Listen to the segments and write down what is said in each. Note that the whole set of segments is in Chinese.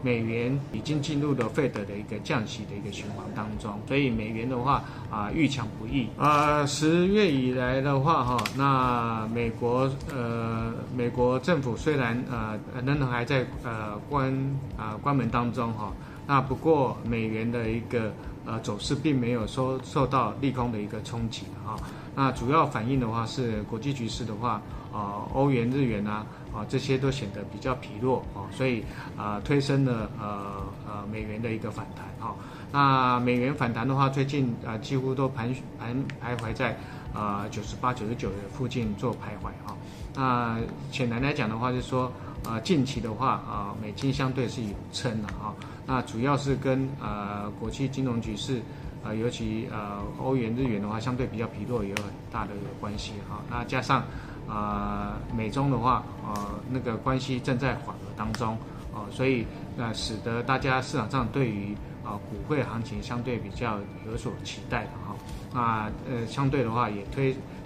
美元已经进入了费德的一个降息的一个循环当中，所以美元的话遇强不易。10月以来的话那美国政府虽然仍然还在关门当中那不过美元的一个走势并没有受到利空的一个冲击那主要反映的话是国际局势的话欧元、日元这些都显得比较疲弱所以推升了美元的一个反弹那美元反弹的话，最近几乎都徘徊在98、99的附近做徘徊那显然来讲的话，就是说近期的话美金相对是有撑的那主要是跟国际金融局势尤其欧元、日元的话，相对比较疲弱，也有很大的关系那加上美中的话那个关系正在缓和当中所以使得大家市场上对于股汇行情相对比较有所期待的那相对的话也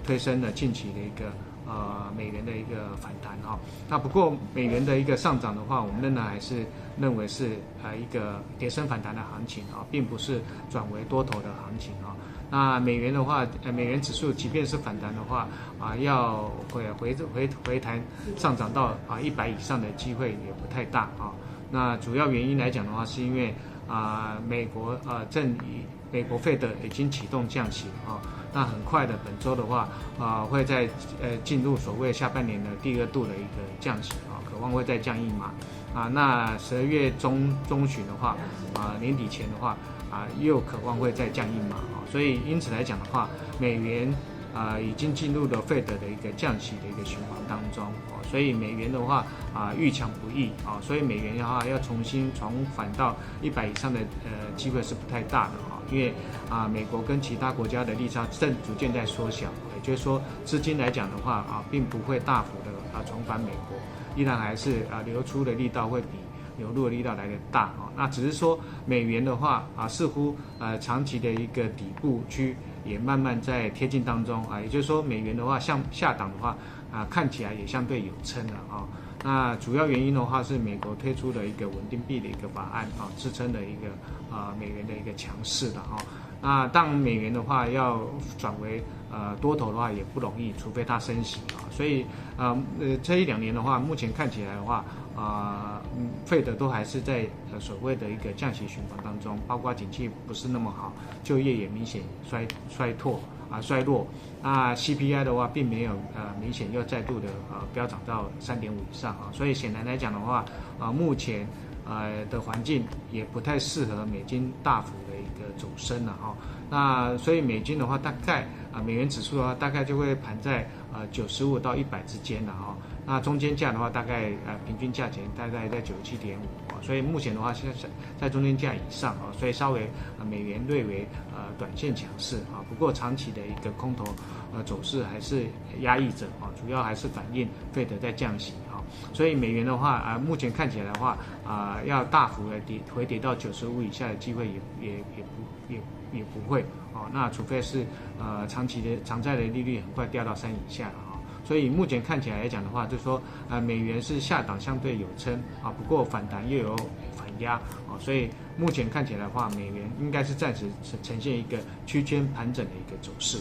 推升了近期的一个美元的一个反弹那不过美元的一个上涨的话，我们仍然还是认为是一个跌升反弹的行情并不是转为多头的行情那美元的话，美元指数即便是反弹的话要回弹上涨到100以上的机会也不太大那主要原因来讲的话，是因为美国费德已经启动降息那很快的本周的话会在进入所谓下半年的第2度的一个降息渴望会再降1码那12月中旬的话年底前的话又渴望会再降1码所以因此来讲的话，美元已经进入了费德的一个降息的一个循环当中所以美元的话遇强不易所以美元的话要重返到100以上的机会是不太大的因为美国跟其他国家的利差正逐渐在缩小，也就是说资金来讲的话并不会大幅的重返美国，依然还是流出的力道会比流入的力道来得大那只是说美元的话似乎长期的一个底部区也慢慢在贴近当中也就是说美元的话向下档的话看起来也相对有撑了那主要原因的话是美国推出的一个稳定币的一个法案支撑的一个美元的一个强势的那当美元的话要转为多头的话也不容易，除非它升息所以这1-2年的话，目前看起来的话费德都还是在所谓的一个降息循环当中，包括景气不是那么好，就业也明显衰落那 CPI 的话并没有明显又再度的飙涨到3.5以上所以显然来讲的话目前的环境也不太适合美金大幅的一个走升那所以美金的话大概美元指数的话大概就会盘在95到100之间的那中间价的话大概平均价钱大概在97.5所以目前的话现在在中间价以上所以稍微美元略为短线强势不过长期的一个空头走势还是压抑着主要还是反映费德在降息所以美元的话目前看起来的话要大幅的回跌到95以下的机会也不会那除非是长债的利率很快掉到3以下所以目前看起来来讲的话，就是说美元是下档相对有撑不过反弹又有反压所以目前看起来的话，美元应该是暂时呈现一个区间盘整的一个走势。